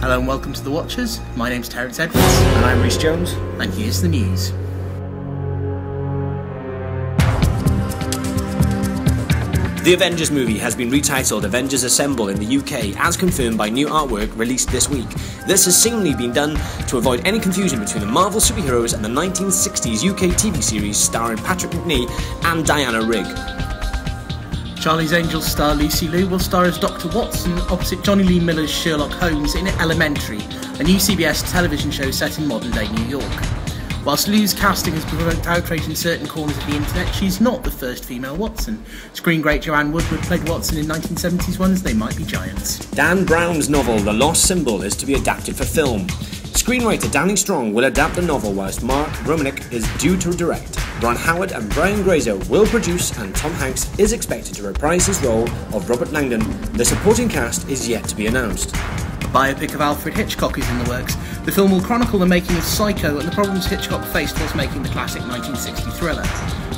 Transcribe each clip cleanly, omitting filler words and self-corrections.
Hello and welcome to The Watchers. My name's Terence Edwards. And I'm Rhys Jones. And here's the news. The Avengers movie has been retitled Avengers Assemble in the UK, as confirmed by new artwork released this week. This has seemingly been done to avoid any confusion between the Marvel superheroes and the 1960s UK TV series starring Patrick Macnee and Diana Rigg. Charlie's Angels star Lucy Liu will star as Dr. Watson opposite Johnny Lee Miller's Sherlock Holmes in Elementary, a new CBS television show set in modern-day New York. Whilst Liu's casting has provoked outrage in certain corners of the internet, she's not the first female Watson. Screen great Joanne Woodward played Watson in 1970s one's They Might Be Giants. Dan Brown's novel The Lost Symbol is to be adapted for film. Screenwriter Danny Strong will adapt the novel whilst Mark Romanek is due to direct. Ron Howard and Brian Grazer will produce, and Tom Hanks is expected to reprise his role of Robert Langdon. The supporting cast is yet to be announced. A biopic of Alfred Hitchcock is in the works. The film will chronicle the making of Psycho and the problems Hitchcock faced whilst making the classic 1960 thriller.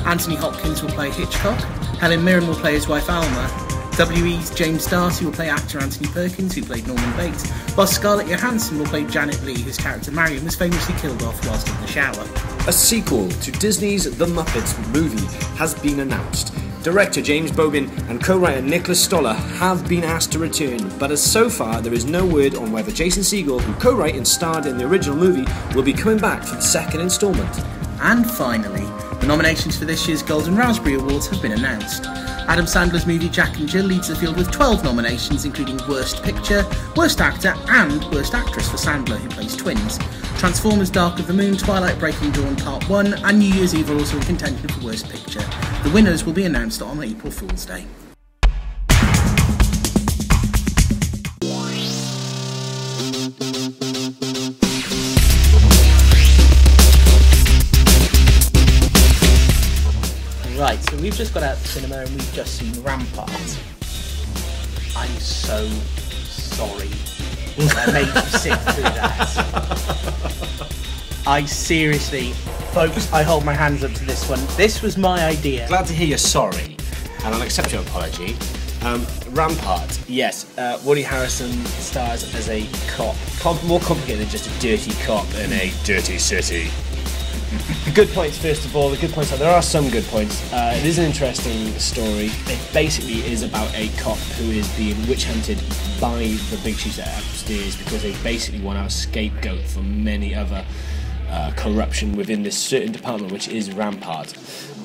Anthony Hopkins will play Hitchcock, Helen Mirren will play his wife Alma, W.E.'s James Darcy will play actor Anthony Perkins, who played Norman Bates, while Scarlett Johansson will play Janet Leigh, whose character Marion was famously killed off whilst in the shower. A sequel to Disney's The Muppets movie has been announced. Director James Bobin and co-writer Nicholas Stoller have been asked to return, but as so far there is no word on whether Jason Segel, who co-wrote and starred in the original movie, will be coming back for the second instalment. And finally, the nominations for this year's Golden Raspberry Awards have been announced. Adam Sandler's movie Jack and Jill leads the field with 12 nominations, including Worst Picture, Worst Actor and Worst Actress for Sandler, who plays twins. Transformers Dark of the Moon, Twilight Breaking Dawn Part 1 and New Year's Eve are also in contention for Worst Picture. The winners will be announced on April Fool's Day. Right, so we've just got out of the cinema and we've just seen Rampart. I'm so sorry that I made you sit through that. I seriously, folks, I hold my hands up to this one. This was my idea. Glad to hear you're sorry, and I'll accept your apology. Rampart, yes, Woody Harrelson stars as a cop. More complicated than just a dirty cop in a dirty city. The good points, first of all, there are some good points. It is an interesting story. It basically is about a cop who is being witch hunted by the big chiefs upstairs because they basically want to scapegoat for many other corruption within this certain department, which is Rampart.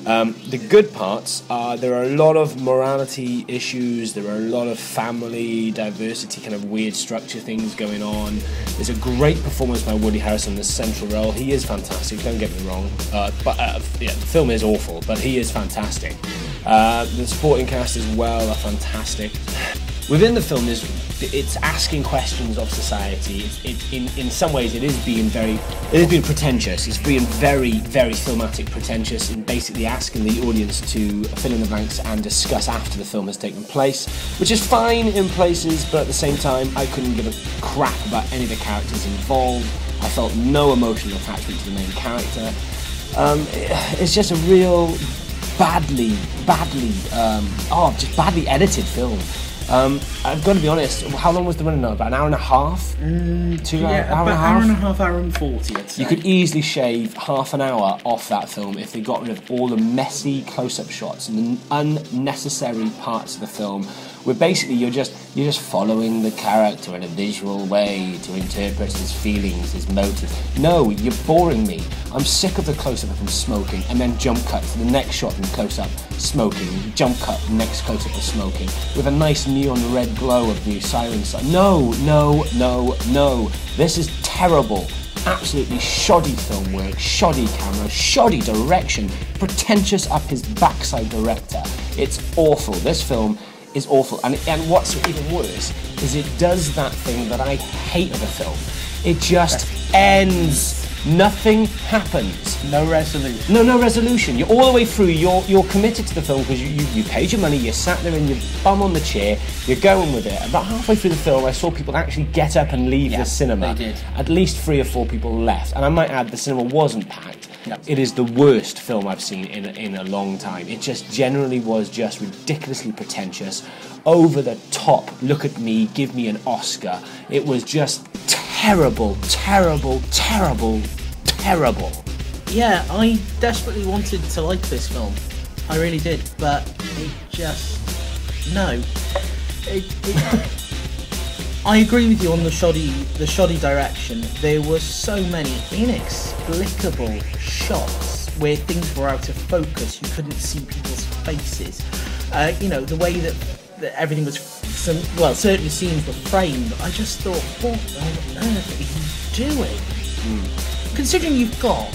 The good parts are there are a lot of morality issues, there are a lot of family diversity, kind of weird structure things going on. There's a great performance by Woody Harrelson in the central role. He is fantastic, don't get me wrong, the film is awful, but he is fantastic. The supporting cast as well are fantastic. Within the film, it's asking questions of society. In some ways, it is being pretentious. It's being very, very filmatic pretentious in basically asking the audience to fill in the blanks and discuss after the film has taken place, which is fine in places, but at the same time, I couldn't give a crap about any of the characters involved. I felt no emotional attachment to the main character. It's just a real badly edited film. I've got to be honest, how long was the running now? About an hour and a half? Hour and a half? Hour and 40, I'd say. You could easily shave half an hour off that film if they got rid of all the messy close-up shots and the unnecessary parts of the film where basically you're just following the character in a visual way to interpret his feelings, his motives. No, you're boring me. I'm sick of the close-up of him smoking and then jump cut to the next shot and close-up smoking, jump cut, next close-up of smoking, with a nice neon red glow of the siren sign. No. This is terrible. Absolutely shoddy film work, shoddy camera, shoddy direction, pretentious up his backside director. It's awful. This film is awful. And what's even worse is it does that thing that I hate of a film. It just ends. Nothing happens. No resolution. No resolution. You're all the way through. You're committed to the film because you paid your money. You sat there and you bum on the chair. You're going with it. About halfway through the film, I saw people actually get up and leave the cinema. They did. At least 3 or 4 people left. And I might add, the cinema wasn't packed. It is the worst film I've seen in a long time. It just generally was just ridiculously pretentious, over the top, look at me, give me an Oscar. It was just terrible, terrible, terrible, terrible. Yeah, I desperately wanted to like this film. I really did, but it just... no. I agree with you on the shoddy direction. There were so many inexplicable shots where things were out of focus. You couldn't see people's faces. The way that everything was, certain scenes were framed. I just thought, what on earth are you doing? Considering you've got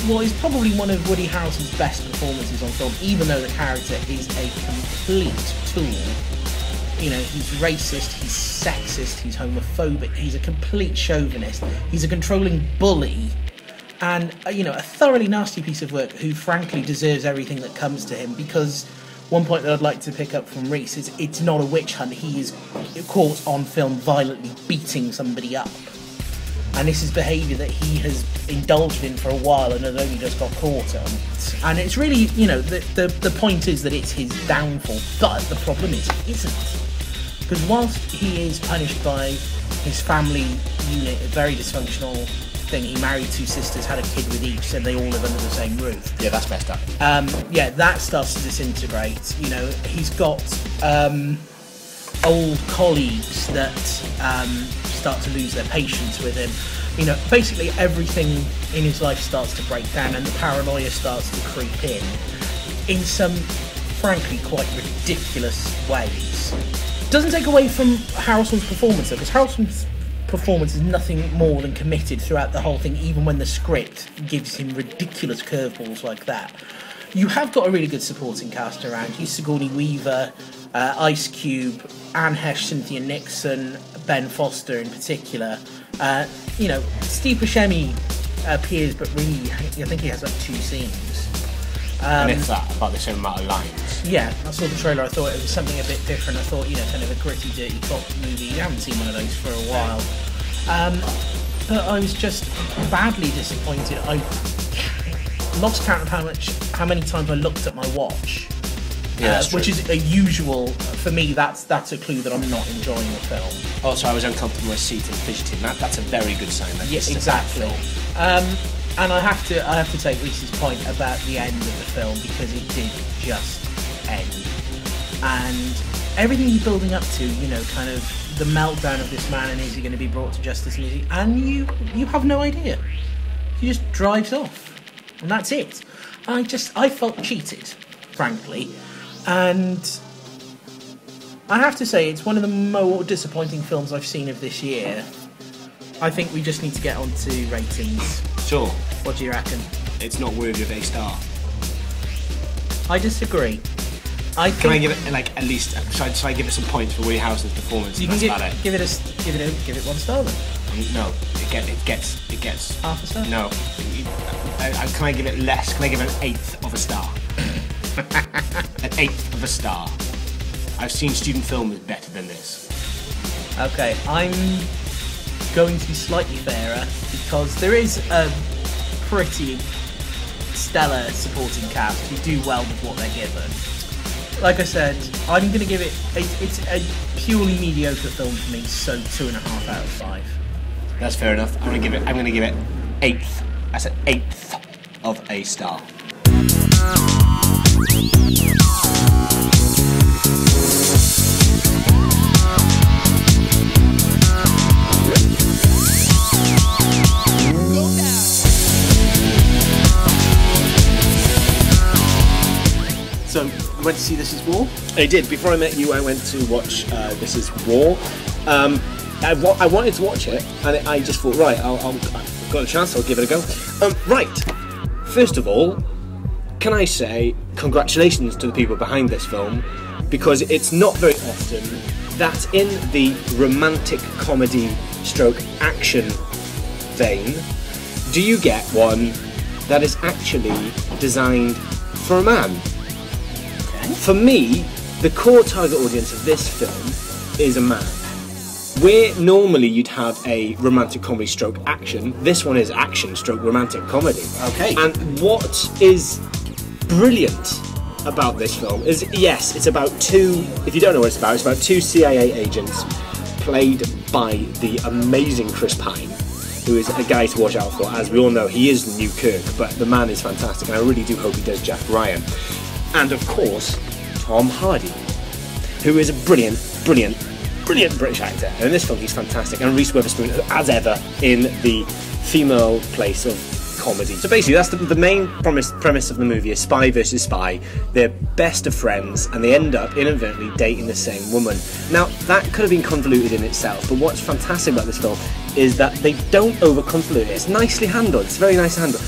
what is probably one of Woody Harrelson's best performances on film, even though the character is a complete tool. He's racist, he's sexist, he's homophobic, he's a complete chauvinist, he's a controlling bully, and, a thoroughly nasty piece of work who, frankly, deserves everything that comes to him, because one point that I'd like to pick up from Reese is it's not a witch hunt. He is caught on film violently beating somebody up. And this is behaviour that he has indulged in for a while and has only just got caught on. And it's really, the point is that it's his downfall, but the problem is it isn't. Because whilst he is punished by his family unit, a very dysfunctional thing, he married 2 sisters, had a kid with each, so they all live under the same roof. Yeah, that's messed up. That starts to disintegrate. He's got old colleagues that start to lose their patience with him. Basically everything in his life starts to break down, and the paranoia starts to creep in some, frankly, quite ridiculous ways. Doesn't take away from Harrelson's performance, though, because Harrelson's performance is nothing more than committed throughout the whole thing, even when the script gives him ridiculous curveballs like that. You have got a really good supporting cast around you. Sigourney Weaver, Ice Cube, Anne Hesh, Cynthia Nixon, Ben Foster in particular. Steve Buscemi appears, but really, I think he has 2 scenes. And if that, about the same amount of lines. Yeah, I saw the trailer, I thought it was something a bit different. I thought, kind of a gritty, dirty cop movie. You haven't seen one of those for a while. But I was just badly disappointed. I lost count of how many times I looked at my watch. Yeah, which is a usual, for me, that's a clue that I'm not enjoying the film. Also, I was uncomfortable in my seat and fidgeting. That's a very good sign. Yes, exactly. And I have to take Reese's point about the end of the film, because it did just end. And everything you're building up to, kind of the meltdown of this man, and is he going to be brought to justice, and you have no idea. He just drives off, and that's it. I felt cheated, frankly. And I have to say, it's one of the more disappointing films I've seen of this year. I think we just need to get on to ratings. Sure. What do you reckon? It's not worthy of a star. I disagree. Can I give it at least? Should I give it some points for Woody Harrelson's performance? You can give it 1 star then. No, it gets half a star. No, can I give it less? Can I give it 1/8 of a star? 1/8 of a star. I've seen student films better than this. Okay, I'm going to be slightly fairer, because there is a pretty stellar supporting cast who do well with what they're given. Like I said, I'm going to give it... It's a purely mediocre film for me, so 2.5 out of 5. That's fair enough. I'm going to give it 1/8. That's 1/8 of a star. So, you went to see This Is War? I did. Before I met you, I went to watch This Is War. I wanted to watch it, and I just thought, right, I've got a chance, I'll give it a go. Right, first of all, can I say congratulations to the people behind this film, because it's not very often that in the romantic comedy stroke action vein, do you get one that is actually designed for a man. For me, the core target audience of this film is a man. Where normally you'd have a romantic comedy stroke action, this one is action stroke romantic comedy. Okay. And what is brilliant about this film is, yes, it's about two, if you don't know what it's about two CIA agents played by the amazing Chris Pine, who is a guy to watch out for. As we all know, he is the new Kirk, but the man is fantastic, and I really do hope he does Jack Ryan. And of course, Tom Hardy, who is a brilliant British actor. And in this film, he's fantastic. And Reese Witherspoon, as ever, in the female place of comedy. So basically, that's the main premise of the movie: is spy versus spy. They're best of friends, and they end up inadvertently dating the same woman. Now, that could have been convoluted in itself, but what's fantastic about this film is that they don't over-convolute it. It's nicely handled. It's very nice to handle.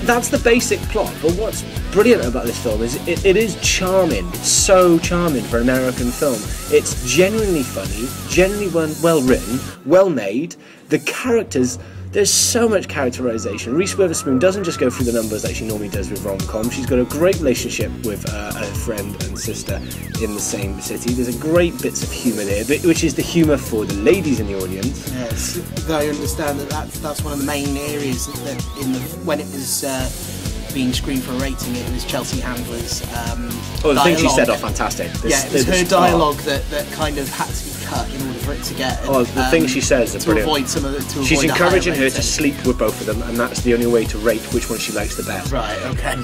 That's the basic plot, but what's brilliant about this film is it is charming. It's so charming for an American film. It's genuinely funny, genuinely well written, well made. The characters, there's so much characterization. Reese Witherspoon doesn't just go through the numbers like she normally does with rom-com. She's got a great relationship with a friend and sister in the same city. There's a great bits of humour there, which is the humour for the ladies in the audience. Yes, though I understand that's one of the main areas that when it was being screened for a rating, it was Chelsea Handler's the dialogue. things she said are fantastic. It was her dialogue that kind of had to be cut in order for it to get. The things she says are brilliant. Avoid some of the, to She's avoid encouraging her to sleep with both of them, and that's the only way to rate which one she likes the best. Right. Okay.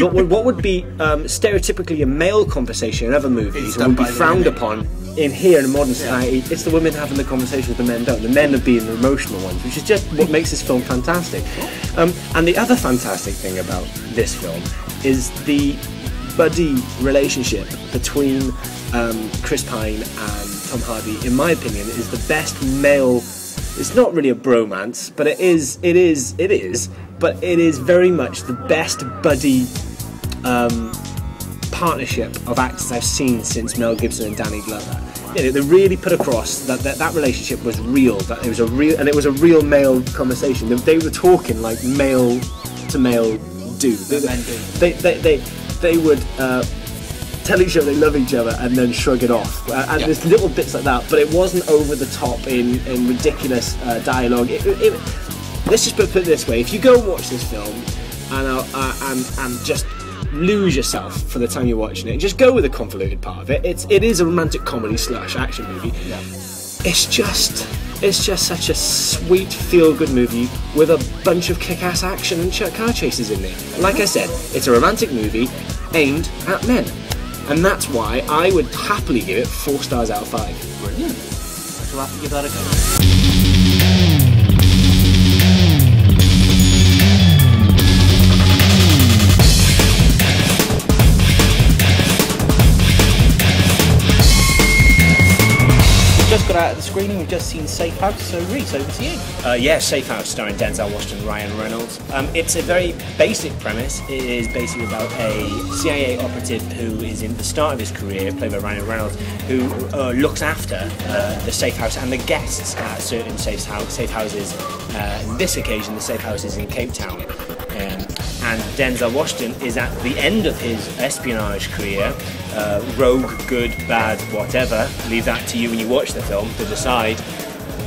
What would be stereotypically a male conversation in other movies and would be frowned upon in modern society, it's the women having the conversations the men don't. The men are being the emotional ones, which is just what makes this film fantastic. And the other fantastic thing about this film is the buddy relationship between Chris Pine and Tom Hardy. In my opinion, is the best male. It's not really a bromance, but it is. But it is very much the best buddy partnership of actors I've seen since Mel Gibson and Danny Glover. They really put across that relationship was real. That it was a real male conversation. They were talking like male to male do. They would tell each other they love each other and then shrug it off. And there's little bits like that, but it wasn't over the top in ridiculous dialogue. Let's just put it this way: if you go and watch this film and just lose yourself for the time you're watching it, just go with the convoluted part of it. It is a romantic comedy / action movie. Yeah. It's just such a sweet feel-good movie with a bunch of kick-ass action and car chases in there. Like I said, it's a romantic movie aimed at men, and that's why I would happily give it 4 stars out of 5. Brilliant. So we'll have to give that a go. Just got out of the screening, we've just seen Safe House, so Reese, over to you. Safe House, starring Denzel Washington and Ryan Reynolds. It's a very basic premise. It is basically about a CIA operative who is in the start of his career, played by Ryan Reynolds, who looks after the safe house and the guests at certain safe houses. In this occasion, the safe house is in Cape Town. And Denzel Washington is at the end of his espionage career. Rogue, good, bad, whatever. Leave that to you when you watch the film to decide.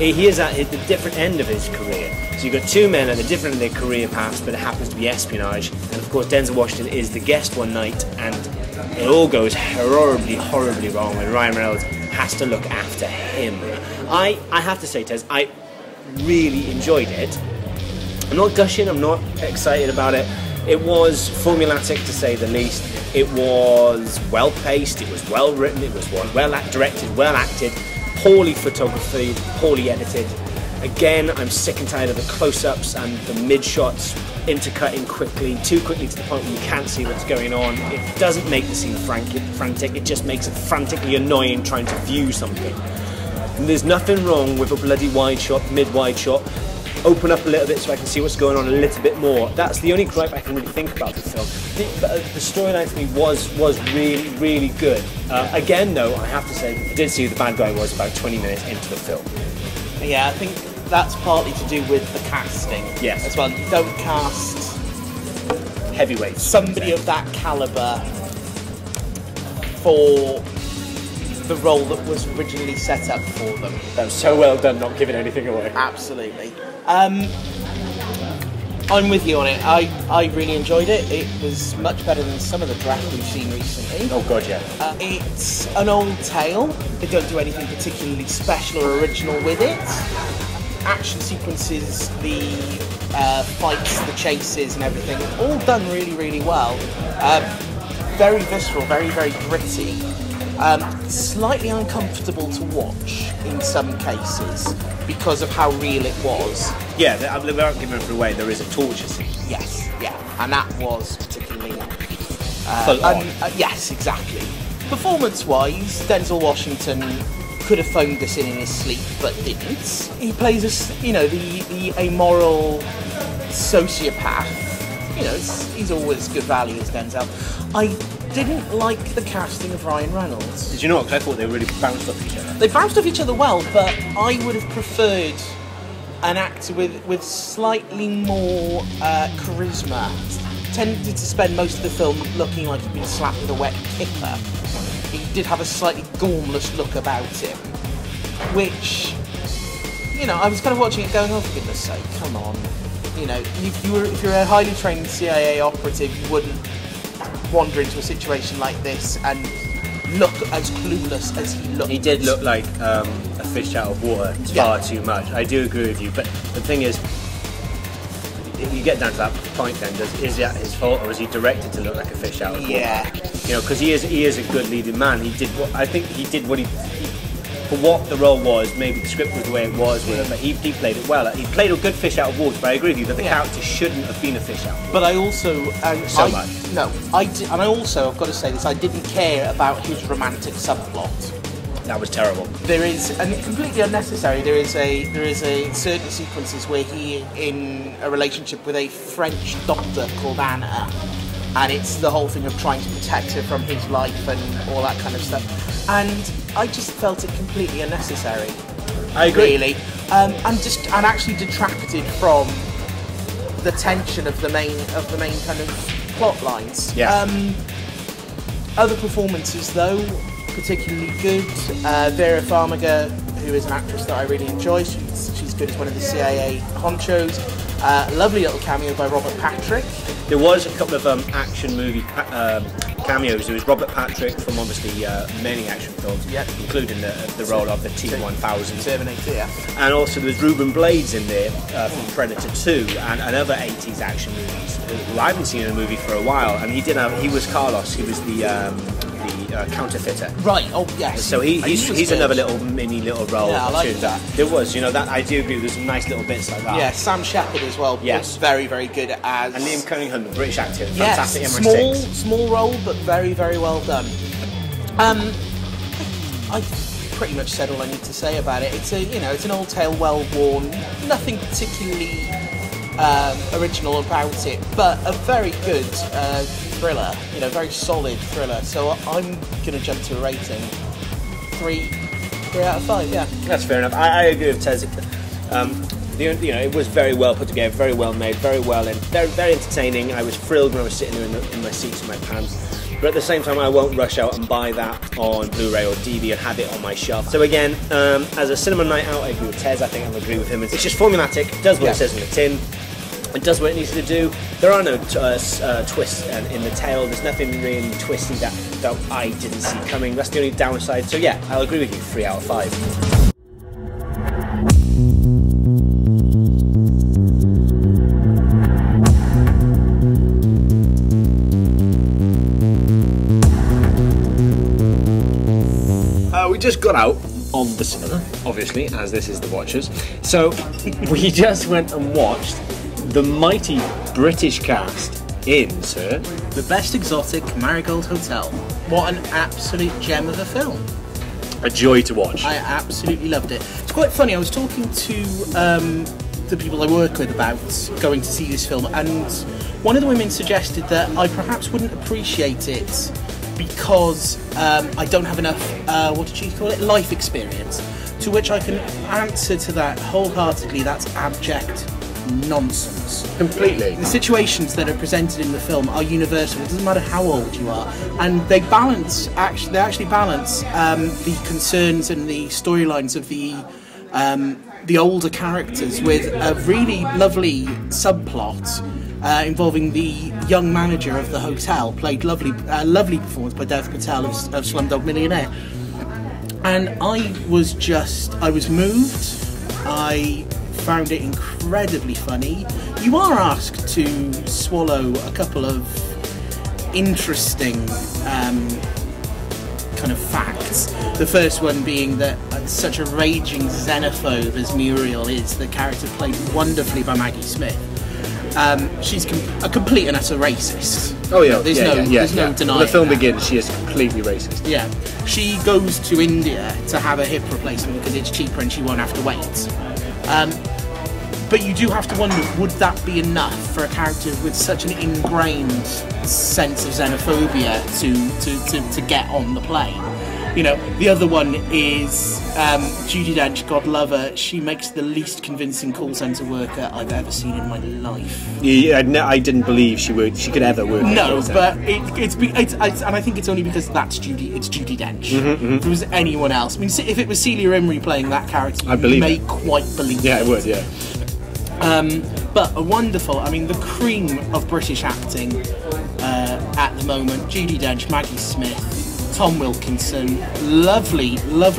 He is at the different end of his career. So you've got 2 men at the different end of their career paths, but it happens to be espionage. And of course, Denzel Washington is the guest one night, and it all goes horribly wrong when Ryan Reynolds has to look after him. I have to say, Tez, I really enjoyed it. I'm not gushing, I'm not excited about it. It was formulaic, to say the least. It was well paced, it was well written, it was well directed, well acted, poorly photographed, poorly edited. Again, I'm sick and tired of the close-ups and the mid-shots intercutting too quickly to the point where you can't see what's going on. It doesn't make the scene frantic, it just makes it frantically annoying trying to view something. And there's nothing wrong with a bloody wide shot, mid-wide shot. Open up a little bit so I can see what's going on a little bit more. That's the only gripe I can really think about the film. The storyline for me was really good. Again, though, I have to say, I did see who the bad guy was about 20 minutes into the film. Yeah, I think that's partly to do with the casting. Yes. As well, you don't cast heavyweight somebody of that calibre for the role that was originally set up for them. That was so well done, not giving anything away. Absolutely. I'm with you on it. I really enjoyed it. It was much better than some of the draft we've seen recently. Oh god, yeah. It's an old tale. They don't do anything particularly special or original with it. Action sequences, the fights, the chases and everything, all done really, really well. Very visceral, very, very gritty. Slightly uncomfortable to watch in some cases because of how real it was. Yeah, without giving it away, there is a torture scene. Yes, yeah, and that was particularly full on. Yes, exactly. Performance-wise, Denzel Washington could have phoned this in his sleep, but didn't. He plays the amoral sociopath. You know, he's always good value as Denzel. I didn't like the casting of Ryan Reynolds. Did you not? Because I thought they really bounced off each other. They bounced off each other well, but I would have preferred an actor with slightly more charisma. Tended to spend most of the film looking like he'd been slapped with a wet kipper. He did have a slightly gormless look about him, which, you know, I was kind of watching it going, oh, for goodness sake, come on. You know, if you're a highly trained CIA operative, you wouldn't wander into a situation like this and look as clueless as he looked. He did look like a fish out of water far too much. I do agree with you, but the thing is, you get down to that point then, is that his fault, or was he directed to look like a fish out of water? Yeah. You know, because he is a good leading man. I think he did what he for what the role was. Maybe the script was the way it was with him, but he played it well. He played a good fish out of water, but I agree with you that the character shouldn't have been a fish out of water. But I also... much. No, and I also, I've got to say this, I didn't care about his romantic subplot. That was terrible. There is, and completely unnecessary, there is a certain sequences where he in a relationship with a French doctor called Anna, and it's the whole thing of trying to protect her from his life and all that kind of stuff. And I just felt it completely unnecessary. I agree. Really. And actually detracted from the tension of the main kind of plot lines. Yeah. Other performances though, particularly good. Vera Farmiga, who is an actress that I really enjoy. She's good as one of the CIA honchos. Lovely little cameo by Robert Patrick. There was a couple of action movie cameos. There was Robert Patrick from obviously many action films, including the role of the T-1000. Terminator, yeah. And also there was Ruben Blades in there from Predator 2 and other 80s action movies who I haven't seen in a movie for a while. And he was Carlos. He was the counterfeiter. Right. Oh yes. So he's another little role. Yeah, I like that. There was, that I do agree. There's some nice little bits like that. Yeah, Sam Shepard as well. Yes. Was very, very good as. And Liam Cunningham, the British actor, yes, fantastic. MI6. Small role, but very, very well done. I pretty much said all I need to say about it. It's an old tale, well worn. Nothing particularly original about it, but a very good thriller. Very solid thriller. So I'm going to jump to a rating 3 out of 5. Yeah, that's fair enough. I agree with Tez. It was very well put together, very well made, very well, and very, very entertaining. I was thrilled when I was sitting there in my seats in my pants. But at the same time, I won't rush out and buy that on Blu-ray or DVD and have it on my shelf. So again, as a cinema night out, I agree with Tez. I think I agree with him. It's just formulatic. It does what it says in the tin. It does what it needs to do. There are no twists in the tale. There's nothing really twisty that I didn't see coming. That's the only downside. So yeah, I'll agree with you. 3 out of 5. We just got out of the cinema, obviously, as this is the Watchers. So we just went and watched the mighty British cast in, sir, The Best Exotic Marigold Hotel. What an absolute gem of a film. A joy to watch. I absolutely loved it. It's quite funny, I was talking to the people I work with about going to see this film, and one of the women suggested that I perhaps wouldn't appreciate it because I don't have enough, what did she call it, life experience. To which I can answer to that wholeheartedly, that's abject nonsense. Completely. The situations that are presented in the film are universal. It doesn't matter how old you are, and they actually balance the concerns and the storylines of the older characters with a really lovely subplot involving the young manager of the hotel, played lovely performance by Dev Patel of Slumdog Millionaire. And I was moved. I found it incredibly funny. You are asked to swallow a couple of interesting kind of facts. The first one being that such a raging xenophobe as Muriel is, the character played wonderfully by Maggie Smith, she's a complete and utter racist. Oh yeah, there's no denying. When the film that. begins, she is completely racist. Yeah, she goes to India to have a hip replacement because it's cheaper and she won't have to wait. But you do have to wonder, would that be enough for a character with such an ingrained sense of xenophobia to get on the plane? You know, the other one is Judi Dench, God love her. She makes the least convincing call centre worker I've ever seen in my life. Yeah, I didn't believe she could ever work. No, but it's and I think it's only because it's Judi Dench. If it was anyone else, I mean, if it was Celia Imrie playing that character, you may quite believe it. Yeah, it would. Yeah. But a wonderful, I mean, the cream of British acting at the moment. Judi Dench, Maggie Smith, Tom Wilkinson, lovely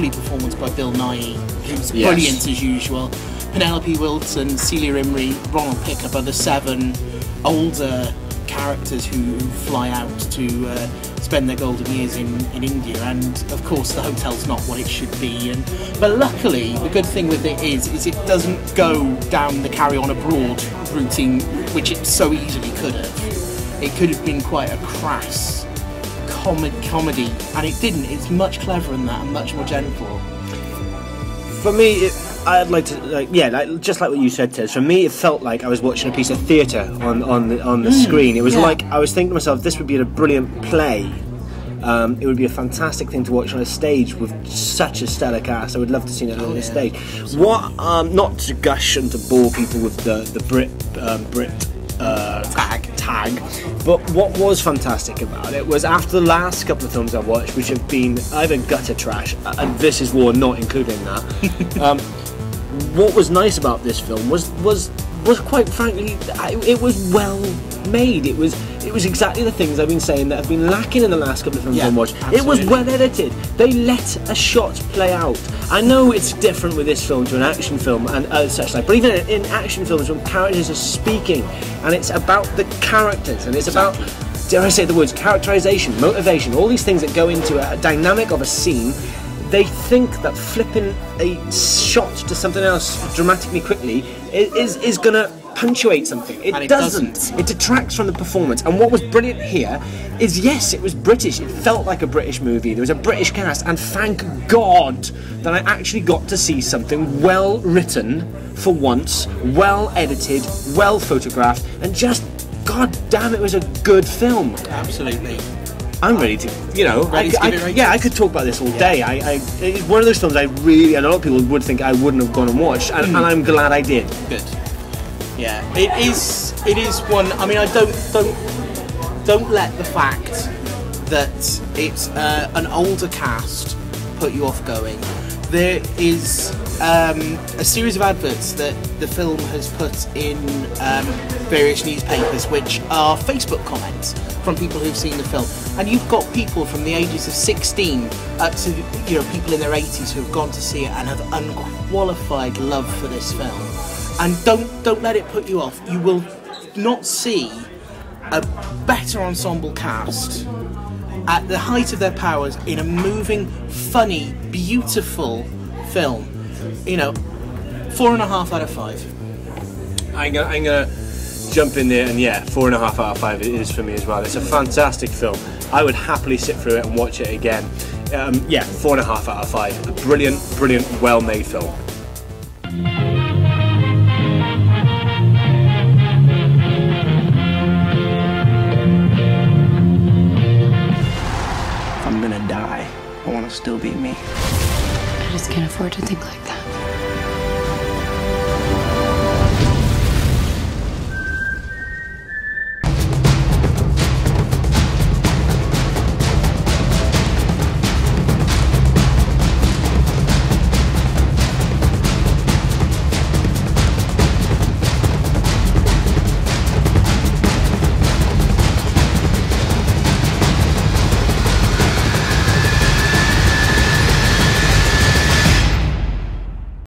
performance by Bill Nighy, who's brilliant as usual. Penelope Wilton, Celia Imrie, Ronald Pickup are the 7 older characters who fly out to spend their golden years in India, and of course the hotel's not what it should be. But luckily, the good thing with it is it doesn't go down the Carry On Abroad routine, which it so easily could have. It could have been quite a crass comedy, and it didn't. It's much cleverer than that and much more gentle. For me, I'd like to, just like what you said, Tez. For me, it felt like I was watching a piece of theatre on the screen. It was like I was thinking to myself, this would be a brilliant play. It would be a fantastic thing to watch on a stage with such a stellar cast. I would love to see it on a stage. What, not to gush and to bore people with the Brit tag, but what was fantastic about it was after the last couple of films I've watched, which have been either gutter trash, and This Is War not including that. What was nice about this film was quite frankly, it was well made. It was exactly the things I've been saying that have been lacking in the last couple of films I've watched. Absolutely. It was well edited. They let a shot play out. I know it's different with this film to an action film and such like, but even in action films when characters are speaking and it's about the characters and it's about, dare I say the words, characterization, motivation, all these things that go into a dynamic of a scene. They think that flipping a shot to something else dramatically quickly is going to punctuate something. It doesn't. It detracts from the performance. And what was brilliant here is, yes, it was British. It felt like a British movie. There was a British cast. And thank God that I actually got to see something well written for once, well edited, well photographed, and just, god damn, it was a good film. Absolutely. I'm ready to, I could talk about this all day. It's one of those films I really, and a lot of people would think I wouldn't have gone and watched, and I'm glad I did. Good. Yeah, it is one. I mean, I don't let the fact that it's an older cast put you off going. There is a series of adverts that the film has put in various newspapers, which are Facebook comments from people who've seen the film, and you've got people from the ages of 16 up to people in their 80s who have gone to see it and have unqualified love for this film. And don't let it put you off. You will not see a better ensemble cast at the height of their powers in a moving, funny, beautiful film. 4.5 out of 5. I'm gonna jump in there, and 4.5 out of 5 it is for me as well. It's a fantastic film. I would happily sit through it and watch it again. 4.5 out of 5. A brilliant, well-made film. If I'm gonna die, I want to still be me. I just can't afford to think like that.